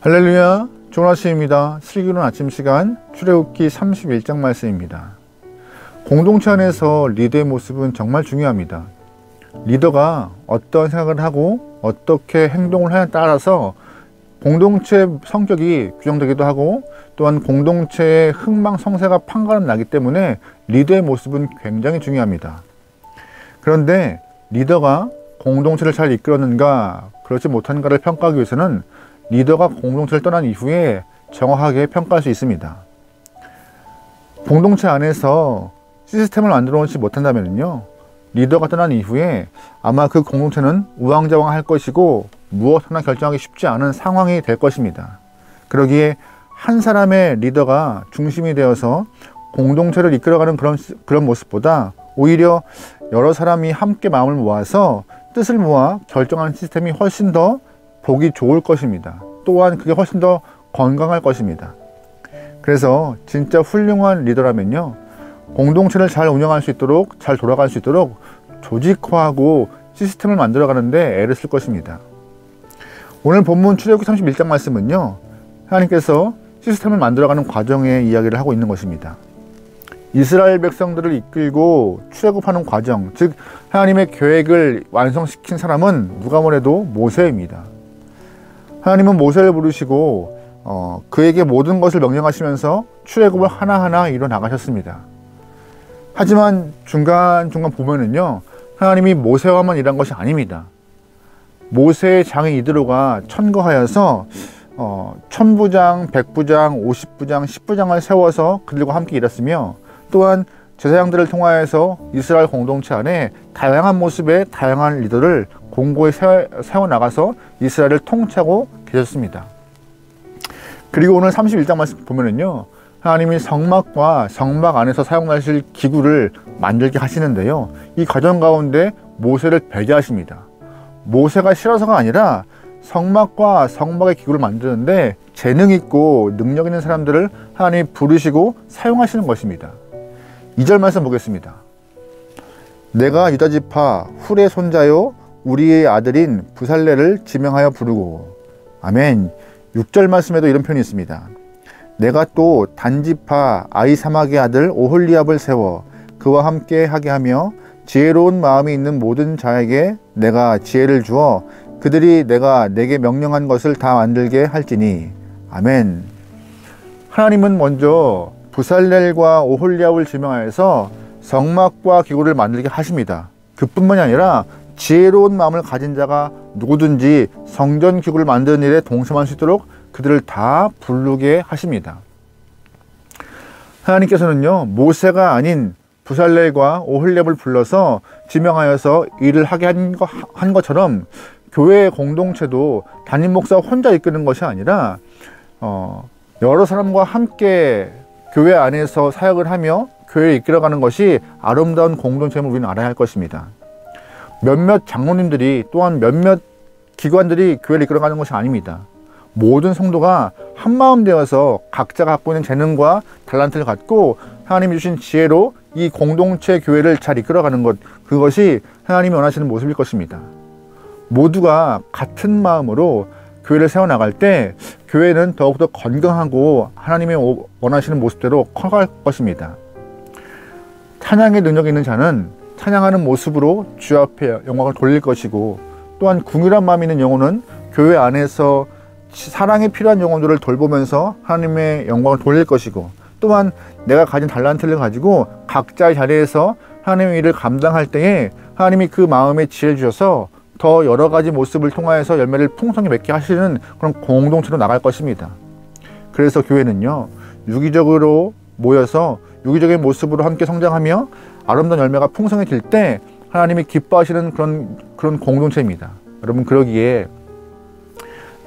할렐루야, 좋은 아침입니다. 슬기로운 아침 시간 출애굽기 31장 말씀입니다. 공동체 안에서 리더의 모습은 정말 중요합니다. 리더가 어떤 생각을 하고 어떻게 행동을 하냐에 따라서 공동체 성격이 규정되기도 하고, 또한 공동체의 흥망성쇠가 판가름 나기 때문에 리더의 모습은 굉장히 중요합니다. 그런데 리더가 공동체를 잘 이끌었는가 그렇지 못한가를 평가하기 위해서는 리더가 공동체를 떠난 이후에 정확하게 평가할 수 있습니다. 공동체 안에서 시스템을 만들어 놓지 못한다면요, 리더가 떠난 이후에 아마 그 공동체는 우왕좌왕할 것이고 무엇 하나 결정하기 쉽지 않은 상황이 될 것입니다. 그러기에 한 사람의 리더가 중심이 되어서 공동체를 이끌어가는 그런 모습보다 오히려 여러 사람이 함께 마음을 모아서 뜻을 모아 결정하는 시스템이 훨씬 더 보기 좋을 것입니다. 또한 그게 훨씬 더 건강할 것입니다. 그래서 진짜 훌륭한 리더라면요, 공동체를 잘 운영할 수 있도록, 잘 돌아갈 수 있도록 조직화하고 시스템을 만들어 가는데 애를 쓸 것입니다. 오늘 본문 출애굽기 31장 말씀은요, 하나님께서 시스템을 만들어가는 과정의 이야기를 하고 있는 것입니다. 이스라엘 백성들을 이끌고 출애굽하는 과정, 즉 하나님의 계획을 완성시킨 사람은 누가 뭐래도 모세입니다. 하나님은 모세를 부르시고 그에게 모든 것을 명령하시면서 출애굽을 하나하나 이뤄 나가셨습니다. 하지만 중간중간 보면은요, 하나님이 모세와만 일한 것이 아닙니다. 모세의 장인 이드로가 천거하여서 천부장, 백부장, 50부장, 10부장을 세워서 그들과 함께 일했으며, 또한 제사장들을 통하여서 이스라엘 공동체 안에 다양한 모습의 다양한 리더를 공고히 세워나가서 이스라엘을 통치하고 계셨습니다. 그리고 오늘 31장 말씀 보면은요, 하나님이 성막과 성막 안에서 사용하실 기구를 만들게 하시는데요, 이 과정 가운데 모세를 배제하십니다. 모세가 싫어서가 아니라 성막과 성막의 기구를 만드는데 재능 있고 능력 있는 사람들을 하나님이 부르시고 사용하시는 것입니다. 2절 말씀 보겠습니다. 내가 유다지파 훌의 손자요 우리의 아들인 부살레를 지명하여 부르고. 아멘. 6절 말씀에도 이런 표현이 있습니다. 내가 또 단지파 아히사막의 아들 오홀리압을 세워 그와 함께 하게 하며 지혜로운 마음이 있는 모든 자에게 내가 지혜를 주어 그들이 내가 내게 명령한 것을 다 만들게 할지니. 아멘. 하나님은 먼저 부살렐과 오홀리압을 지명하여서 성막과 기구를 만들게 하십니다. 그뿐만이 아니라 지혜로운 마음을 가진 자가 누구든지 성전 기구를 만드는 일에 동참할 수 있도록 그들을 다 부르게 하십니다. 하나님께서는요, 모세가 아닌 부살렐과 오홀리압을 불러서 지명하여서 일을 하게 한 것처럼 교회의 공동체도 담임 목사 혼자 이끄는 것이 아니라 여러 사람과 함께 교회 안에서 사역을 하며 교회를 이끌어가는 것이 아름다운 공동체임을 우리는 알아야 할 것입니다. 몇몇 장로님들이, 또한 몇몇 기관들이 교회를 이끌어가는 것이 아닙니다. 모든 성도가 한마음 되어서 각자가 갖고 있는 재능과 탤런트를 갖고 하나님이 주신 지혜로 이 공동체 교회를 잘 이끌어가는 것, 그것이 하나님이 원하시는 모습일 것입니다. 모두가 같은 마음으로 교회를 세워나갈 때 교회는 더욱더 건강하고 하나님이 원하시는 모습대로 커갈 것입니다. 찬양의 능력이 있는 자는 찬양하는 모습으로 주 앞에 영광을 돌릴 것이고, 또한 궁휼한 마음이 있는 영혼은 교회 안에서 사랑이 필요한 영혼들을 돌보면서 하나님의 영광을 돌릴 것이고, 또한 내가 가진 탤런트를 가지고 각자의 자리에서 하나님의 일을 감당할 때에 하나님이 그 마음에 지혜를 주셔서 더 여러 가지 모습을 통하여서 열매를 풍성히 맺게 하시는 그런 공동체로 나갈 것입니다. 그래서 교회는요, 유기적으로 모여서 유기적인 모습으로 함께 성장하며 아름다운 열매가 풍성해질 때 하나님이 기뻐하시는 그런 공동체입니다. 여러분, 그러기에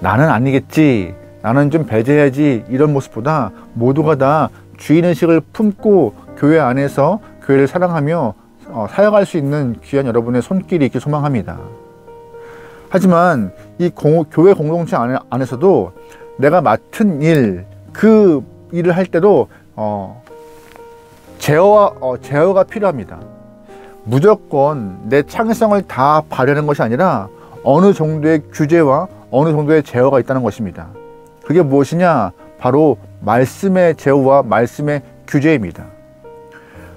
나는 아니겠지, 나는 좀 배제해야지, 이런 모습보다 모두가 다 주인의식을 품고 교회 안에서 교회를 사랑하며 사역할 수 있는 귀한 여러분의 손길이 있길 소망합니다. 하지만 이 교회 공동체 안에서도 내가 맡은 일, 그 일을 할 때도 제어가 필요합니다. 무조건 내 창의성을 다 발휘하는 것이 아니라 어느 정도의 규제와 어느 정도의 제어가 있다는 것입니다. 그게 무엇이냐? 바로 말씀의 제어와 말씀의 규제입니다.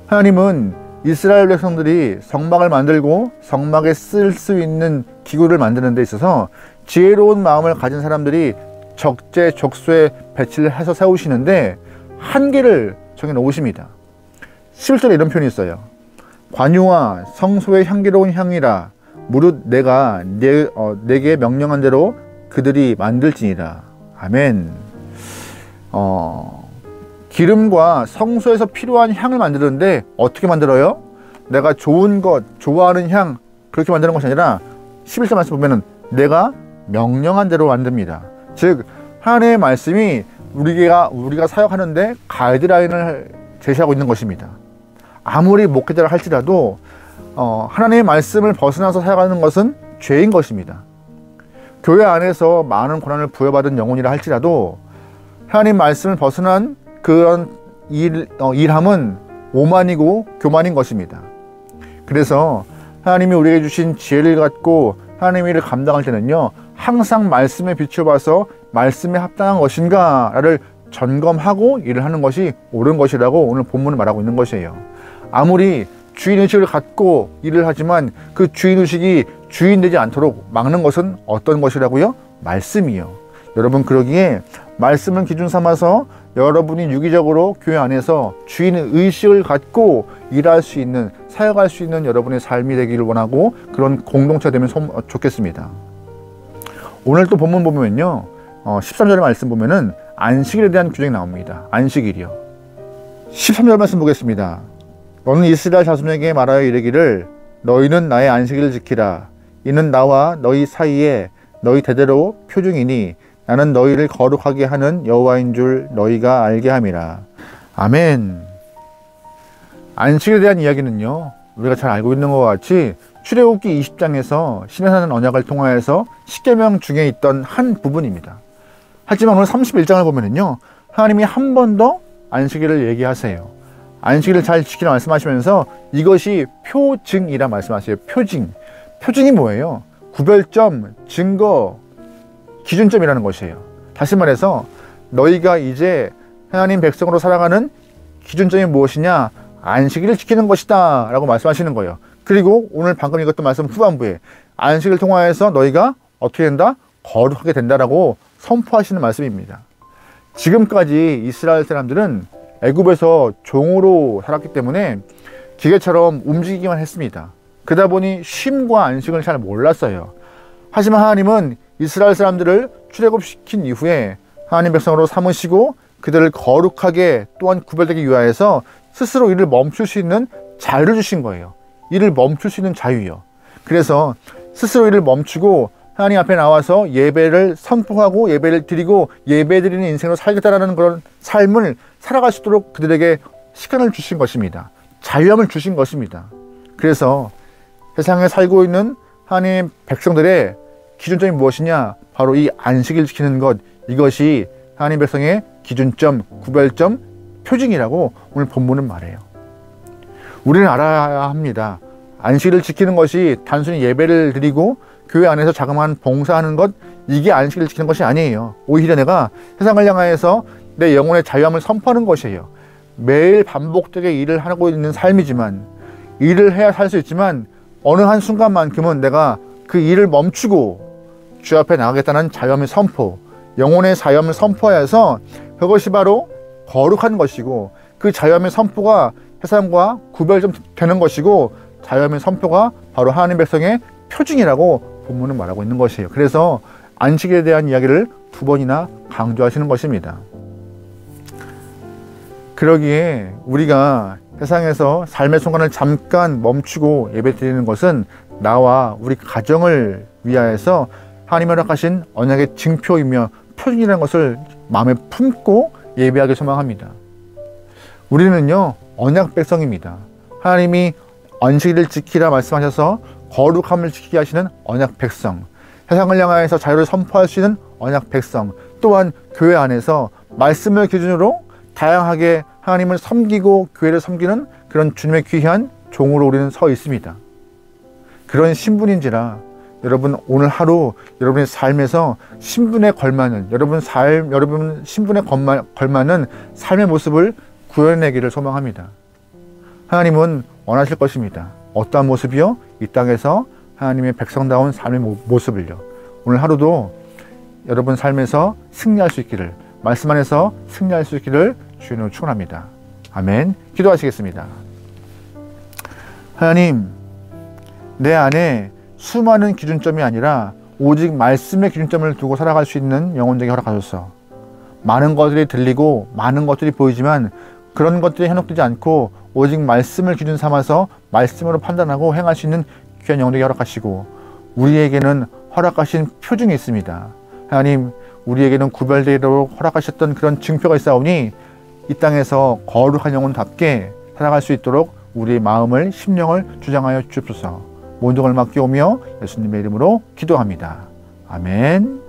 하나님은 이스라엘 백성들이 성막을 만들고 성막에 쓸 수 있는 기구를 만드는 데 있어서 지혜로운 마음을 가진 사람들이 적재적소에 배치를 해서 세우시는데 한계를 정해놓으십니다. 11절에 이런 표현이 있어요. 관유와 성소의 향기로운 향이라 무릇 내가 내게 명령한 대로 그들이 만들지니라. 아멘. 기름과 성소에서 필요한 향을 만드는데 어떻게 만들어요? 내가 좋은 것, 좋아하는 향 그렇게 만드는 것이 아니라 11절 말씀 보면은 내가 명령한 대로 만듭니다. 즉 하나님의 말씀이 우리가 사역하는데 가이드라인을 제시하고 있는 것입니다. 아무리 목회자를 할지라도 하나님의 말씀을 벗어나서 사역하는 것은 죄인 것입니다. 교회 안에서 많은 고난을 부여받은 영혼이라 할지라도 하나님 말씀을 벗어난 그런 일함은 오만이고 교만인 것입니다. 그래서 하나님이 우리에게 주신 지혜를 갖고 하나님의 일을 감당할 때는요, 항상 말씀에 비춰봐서 말씀에 합당한 것인가를 점검하고 일을 하는 것이 옳은 것이라고 오늘 본문을 말하고 있는 것이에요. 아무리 주인의식을 갖고 일을 하지만 그 주인의식이 주인되지 않도록 막는 것은 어떤 것이라고요? 말씀이요. 여러분, 그러기에 말씀을 기준 삼아서 여러분이 유기적으로 교회 안에서 주인의 의식을 갖고 일할 수 있는, 사역할 수 있는 여러분의 삶이 되기를 원하고 그런 공동체가 되면 좋겠습니다. 오늘 또 본문 보면요, 13절의 말씀 보면은 안식일에 대한 규정이 나옵니다. 안식일이요. 13절 말씀 보겠습니다. 너는 이스라엘 자손에게 말하여 이르기를 너희는 나의 안식일을 지키라. 이는 나와 너희 사이에 너희 대대로 표중이니 나는 너희를 거룩하게 하는 여호와인 줄 너희가 알게 함이라. 아멘. 안식일에 대한 이야기는요, 우리가 잘 알고 있는 것과 같이 출애굽기 20장에서 시내산 언약을 통하여서 십계명 중에 있던 한 부분입니다. 하지만 오늘 31장을 보면은요, 하나님이 한 번 더 안식일을 얘기하세요. 안식일을 잘 지키라 말씀하시면서 이것이 표징이라 말씀하세요. 표징. 표징이 뭐예요? 구별점, 증거, 기준점이라는 것이에요. 다시 말해서 너희가 이제 하나님 백성으로 살아가는 기준점이 무엇이냐? 안식일을 지키는 것이다 라고 말씀하시는 거예요. 그리고 오늘 방금 읽었던 말씀 후반부에 안식을 통하여서 너희가 어떻게 된다? 거룩하게 된다라고 선포하시는 말씀입니다. 지금까지 이스라엘 사람들은 애굽에서 종으로 살았기 때문에 기계처럼 움직이기만 했습니다. 그러다 보니 쉼과 안식을 잘 몰랐어요. 하지만 하나님은 이스라엘 사람들을 출애굽시킨 이후에 하나님 백성으로 삼으시고 그들을 거룩하게 또한 구별되기 위하여서 스스로 일을 멈출 수 있는 자유를 주신 거예요. 일을 멈출 수 있는 자유요. 그래서 스스로 일을 멈추고 하나님 앞에 나와서 예배를 선포하고 예배를 드리고 예배 드리는 인생으로 살겠다라는 그런 삶을 살아갈 수 있도록 그들에게 시간을 주신 것입니다. 자유함을 주신 것입니다. 그래서 세상에 살고 있는 하나님 백성들의 기준점이 무엇이냐? 바로 이 안식일 지키는 것, 이것이 하나님 백성의 기준점, 구별점, 표징이라고 오늘 본문은 말해요. 우리는 알아야 합니다. 안식일을 지키는 것이 단순히 예배를 드리고 교회 안에서 자그마한 봉사하는 것, 이게 안식일을 지키는 것이 아니에요. 오히려 내가 세상을 향하여서 내 영혼의 자유함을 선포하는 것이에요. 매일 반복되게 일을 하고 있는 삶이지만, 일을 해야 살 수 있지만 어느 한순간만큼은 내가 그 일을 멈추고 주 앞에 나가겠다는 자유함의 선포, 영혼의 자유함을 선포하여서 그것이 바로 거룩한 것이고, 그 자유함의 선포가 세상과 구별점 되는 것이고, 자유함의 선포가 바로 하나님 백성의 표징이라고 본문은 말하고 있는 것이에요. 그래서 안식일에 대한 이야기를 2번이나 강조하시는 것입니다. 그러기에 우리가 세상에서 삶의 순간을 잠깐 멈추고 예배 드리는 것은 나와 우리 가정을 위하여서 하나님이 허락하신 언약의 증표이며 표징이라는 것을 마음에 품고 예배하길 소망합니다. 우리는요, 언약 백성입니다. 하나님이 안식일을 지키라 말씀하셔서 거룩함을 지키게 하시는 언약 백성, 세상을 향하여서 자유를 선포할 수 있는 언약 백성, 또한 교회 안에서 말씀을 기준으로 다양하게 하나님을 섬기고 교회를 섬기는 그런 주님의 귀한 종으로 우리는 서 있습니다. 그런 신분인지라 여러분 오늘 하루 여러분의 삶에서 신분에 걸맞는 여러분 신분에 걸맞는 삶의 모습을 구현해내기를 소망합니다. 하나님은 원하실 것입니다. 어떠한 모습이요? 이 땅에서 하나님의 백성다운 삶의 모습을요. 오늘 하루도 여러분 삶에서 승리할 수 있기를, 말씀 안에서 승리할 수 있기를 주님으로 축원합니다. 아멘. 기도하시겠습니다. 하나님, 내 안에 수많은 기준점이 아니라 오직 말씀의 기준점을 두고 살아갈 수 있는 영혼 되게 허락하소서. 많은 것들이 들리고 많은 것들이 보이지만 그런 것들이 현혹되지 않고 오직 말씀을 기준 삼아서 말씀으로 판단하고 행할 수 있는 귀한 영혼 되게 허락하시고, 우리에게는 허락하신 표징이 있습니다. 하나님, 우리에게는 구별되도록 허락하셨던 그런 증표가 있사오니 이 땅에서 거룩한 영혼답게 살아갈 수 있도록 우리의 마음을, 심령을 주장하여 주옵소서. 모든 걸 맡기오며 예수님의 이름으로 기도합니다. 아멘.